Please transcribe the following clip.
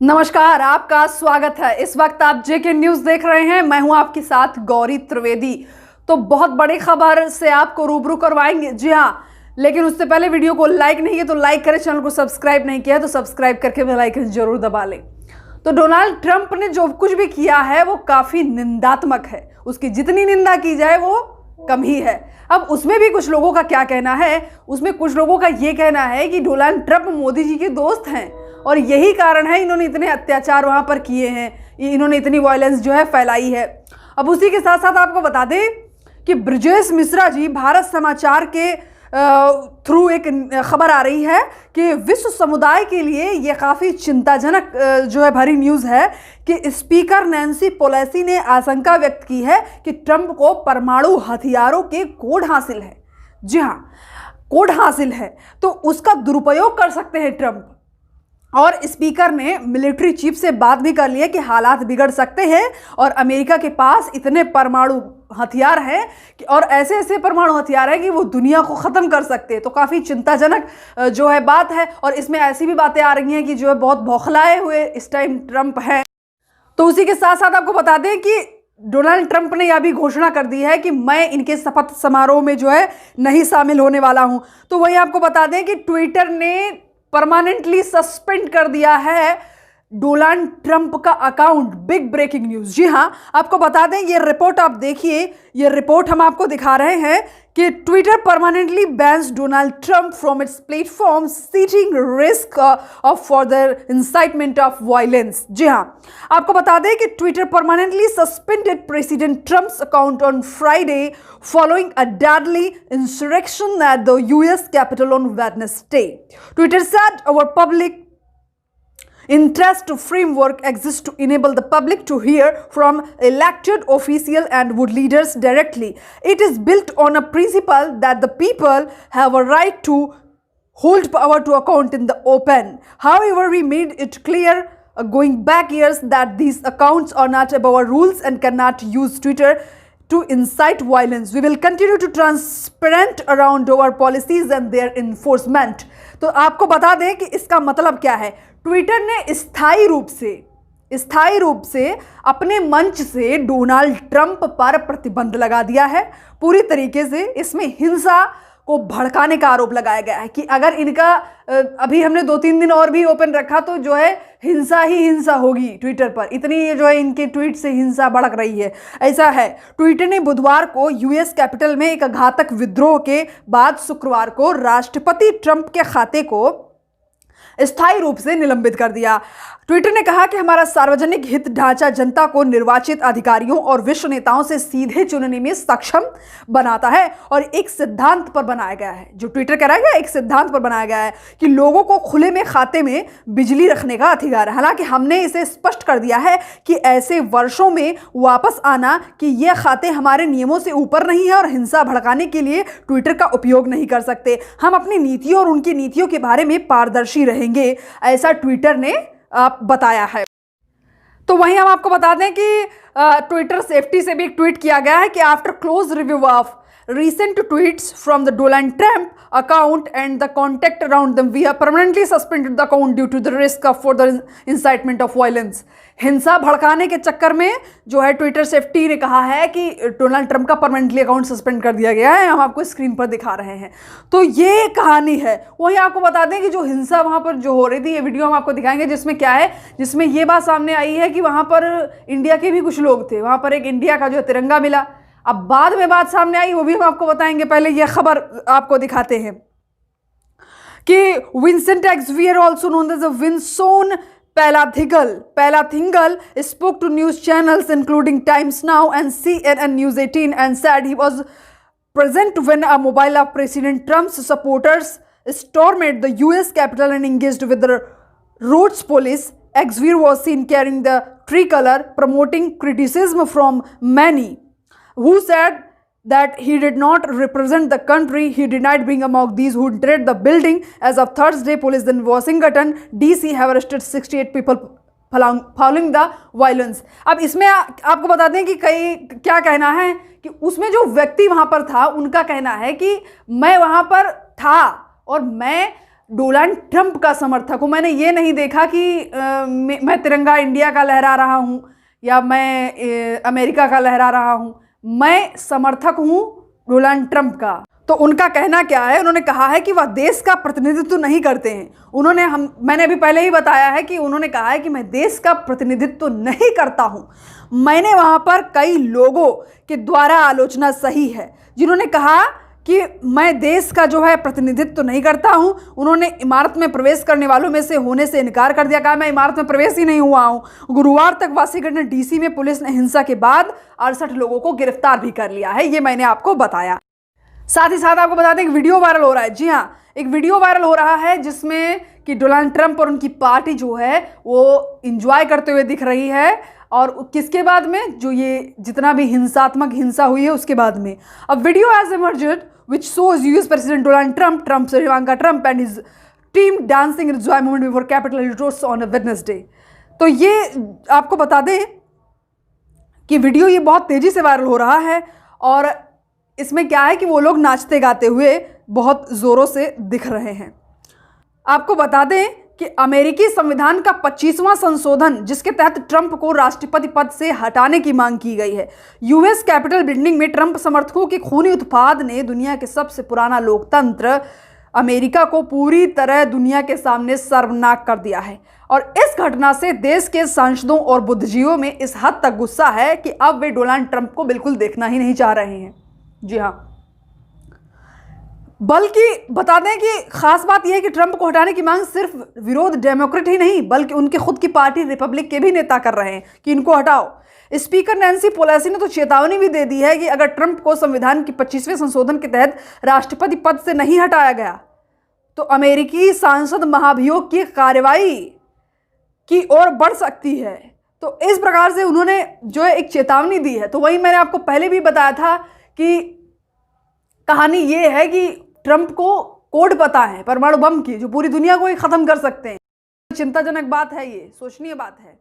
नमस्कार, आपका स्वागत है। इस वक्त आप जेके न्यूज देख रहे हैं। मैं हूं आपके साथ गौरी त्रिवेदी। तो बहुत बड़ी खबर से आपको रूबरू करवाएंगे। जी हाँ, लेकिन उससे पहले वीडियो को लाइक नहीं किया तो लाइक करें, चैनल को सब्सक्राइब नहीं किया तो सब्सक्राइब करके बेल आइकन जरूर दबा लें। तो डोनाल्ड ट्रंप ने जो कुछ भी किया है वो काफी निंदात्मक है। उसकी जितनी निंदा की जाए वो कम ही है। अब उसमें भी कुछ लोगों का क्या कहना है, उसमें कुछ लोगों का ये कहना है कि डोनाल्ड ट्रंप मोदी जी के दोस्त हैं और यही कारण है इन्होंने इतने अत्याचार वहां पर किए हैं, इन्होंने इतनी वायलेंस जो है फैलाई है। अब उसी के साथ साथ आपको बता दें कि ब्रजेश मिश्रा जी भारत समाचार के थ्रू एक खबर आ रही है कि विश्व समुदाय के लिए ये काफ़ी चिंताजनक जो है भरी न्यूज़ है कि स्पीकर नैन्सी पेलोसी ने आशंका व्यक्त की है कि ट्रंप को परमाणु हथियारों के कोड हासिल है। जी हाँ, कोड हासिल है तो उसका दुरुपयोग कर सकते हैं ट्रंप। और स्पीकर ने मिलिट्री चीफ से बात भी कर ली है कि हालात बिगड़ सकते हैं और अमेरिका के पास इतने परमाणु हथियार हैं कि और ऐसे ऐसे परमाणु हथियार हैं कि वो दुनिया को ख़त्म कर सकते हैं। तो काफ़ी चिंताजनक जो है बात है। और इसमें ऐसी भी बातें आ रही हैं कि जो है बहुत बौखलाए हुए इस टाइम ट्रंप हैं। तो उसी के साथ साथ आपको बता दें कि डोनाल्ड ट्रंप ने यह भी घोषणा कर दी है कि मैं इनके शपथ समारोह में जो है नहीं शामिल होने वाला हूं। तो वहीं आपको बता दें कि ट्विटर ने परमानेंटली सस्पेंड कर दिया है डोनाल्ड ट्रंप का अकाउंट। Big breaking news. जी हां, आपको बता दें ये रिपोर्ट आप देखिए, ये रिपोर्ट हम आपको दिखा रहे हैं कि Twitter permanently bans Donald Trump from its platform citing risk of further incitement of violence. जी हां, आपको बता दें कि Twitter permanently suspended President Trump's account on Friday following a deadly insurrection at the US Capitol on Wednesday. Twitter said our public interest framework exists to enable the public to hear from elected officials and would leaders directly. It is built on a principle that the people have a right to hold power to account in the open. However, we made it clear going back years that these accounts are not above our rules and cannot use Twitter to incite violence. We will continue to transparent around our policies and their enforcement. तो आपको बता दें कि इसका मतलब क्या है। Twitter ने स्थायी रूप से अपने मंच से डोनाल्ड ट्रंप पर प्रतिबंध लगा दिया है। पूरी तरीके से इसमें हिंसा को भड़काने का आरोप लगाया गया है कि अगर इनका अभी हमने 2-3 दिन और भी ओपन रखा तो जो है हिंसा ही हिंसा होगी ट्विटर पर। इतनी जो है इनके ट्वीट से हिंसा भड़क रही है, ऐसा है। ट्विटर ने बुधवार को यूएस कैपिटल में एक घातक विद्रोह के बाद शुक्रवार को राष्ट्रपति ट्रंप के खाते को स्थायी रूप से निलंबित कर दिया। ट्विटर ने कहा कि हमारा सार्वजनिक हित ढांचा जनता को निर्वाचित अधिकारियों और विश्व नेताओं से सीधे चुनने में सक्षम बनाता है और एक सिद्धांत पर बनाया गया है। जो ट्विटर कह रहा है एक सिद्धांत पर बनाया गया है कि लोगों को खुले में खाते में बिजली रखने का अधिकार है। हालांकि हमने इसे स्पष्ट कर दिया है कि ऐसे वर्षों में वापस आना कि ये खाते हमारे नियमों से ऊपर नहीं है और हिंसा भड़काने के लिए ट्विटर का उपयोग नहीं कर सकते। हम अपनी नीतियों और उनकी नीतियों के बारे में पारदर्शी रहेंगे, ऐसा ट्विटर ने बताया है। तो वहीं हम आपको बता दें कि ट्विटर सेफ्टी से भी एक ट्वीट किया गया है कि after close review of recent tweets from the Donald Trump account and the contact around them, we have permanently suspended the account due to the risk of further incitement of violence. हिंसा भड़काने के चक्कर में जो है Twitter safety ने कहा है कि डोनाल्ड ट्रंप का परमानेंटली अकाउंट सस्पेंड कर दिया गया है। हम आपको स्क्रीन पर दिखा रहे हैं। तो ये कहानी है। वहीं आपको बता दें कि जो हिंसा वहाँ पर जो हो रही थी, ये वीडियो हम आपको दिखाएंगे जिसमें क्या है, जिसमें ये बात सामने आई है कि वहाँ पर इंडिया के भी कुछ लोग थे। वहाँ पर एक इंडिया का जो तिरंगा मिला। अब बाद में बात सामने आई, वो भी हम आपको बताएंगे। पहले यह खबर आपको दिखाते हैं कि Vincent Xavier also known as Vinson Palathingal spoke to news channels including Times Now and CNN News 18 and said he was present when a mobile of President Trump's supporters stormed the US Capitol and engaged with the Rhodes police. Exvier was seen carrying the tricolor, promoting criticism from many who said that he did not represent the country. He denied being among these who entered the building. As of Thursday, police in Washington, D.C. have arrested 68 people following the violence. अब इसमें आपको बता दें कि कई क्या कहना है कि उसमें जो व्यक्ति वहाँ पर था उनका कहना है कि मैं वहाँ पर था और मैं डोनाल्ड ट्रंप का समर्थक हूँ। मैंने ये नहीं देखा कि मैं तिरंगा इंडिया का लहरा रहा हूँ या मैं अमेरिका का लहरा रहा हूँ। मैं समर्थक हूँ डोनाल्ड ट्रंप का। तो उनका कहना क्या है? उन्होंने कहा है कि वह देश का प्रतिनिधित्व नहीं करते हैं। मैंने अभी पहले ही बताया है कि उन्होंने कहा है कि मैं देश का प्रतिनिधित्व नहीं करता हूँ। मैंने वहाँ पर कई लोगों के द्वारा आलोचना सही है जिन्होंने कहा कि मैं देश का जो है प्रतिनिधित्व नहीं करता हूं। उन्होंने इमारत में प्रवेश करने वालों में से होने से इनकार कर दिया। कहा मैं इमारत में प्रवेश ही नहीं हुआ हूं। गुरुवार तक वाशिंगटन डीसी में पुलिस ने हिंसा के बाद 68 लोगों को गिरफ्तार भी कर लिया है। ये मैंने आपको बताया। साथ ही साथ आपको बता दें एक वीडियो वायरल हो रहा है। जी हाँ, एक वीडियो वायरल हो रहा है जिसमें कि डोनाल्ड ट्रंप और उनकी पार्टी जो है वो इंजॉय करते हुए दिख रही है। और किसके बाद में? जो ये जितना भी हिंसात्मक हिंसा हुई है उसके बाद में। अब video has emerged which shows US President Donald Trump, Trump's Ivanka Trump and his team dancing in joy moment before Capitol Hill roasts on a Wednesday। तो ये आपको बता दें कि वीडियो ये बहुत तेजी से वायरल हो रहा है और इसमें क्या है कि वो लोग नाचते गाते हुए बहुत जोरों से दिख रहे हैं। आपको बता दें कि अमेरिकी संविधान का 25वां संशोधन जिसके तहत ट्रंप को राष्ट्रपति पद से हटाने की मांग की गई है। यूएस कैपिटल बिल्डिंग में ट्रंप समर्थकों के खूनी उत्पाद ने दुनिया के सबसे पुराना लोकतंत्र अमेरिका को पूरी तरह दुनिया के सामने शर्मनाक कर दिया है। और इस घटना से देश के सांसदों और बुद्धिजीवियों में इस हद तक गुस्सा है कि अब वे डोनाल्ड ट्रंप को बिल्कुल देखना ही नहीं चाह रहे हैं। जी हाँ, बल्कि बता दें कि खास बात यह है कि ट्रंप को हटाने की मांग सिर्फ विरोध डेमोक्रेट ही नहीं बल्कि उनके खुद की पार्टी रिपब्लिक के भी नेता कर रहे हैं कि इनको हटाओ। स्पीकर नैन्सी पेलोसी ने तो चेतावनी भी दे दी है कि अगर ट्रंप को संविधान के 25वें संशोधन के तहत राष्ट्रपति पद से नहीं हटाया गया तो अमेरिकी सांसद महाभियोग की कार्रवाई की ओर बढ़ सकती है। तो इस प्रकार से उन्होंने जो है एक चेतावनी दी है। तो वही मैंने आपको पहले भी बताया था कि कहानी ये है कि ट्रंप को कोड पता है परमाणु बम की, जो पूरी दुनिया को ही खत्म कर सकते हैं। चिंताजनक बात है, ये सोचनीय बात है।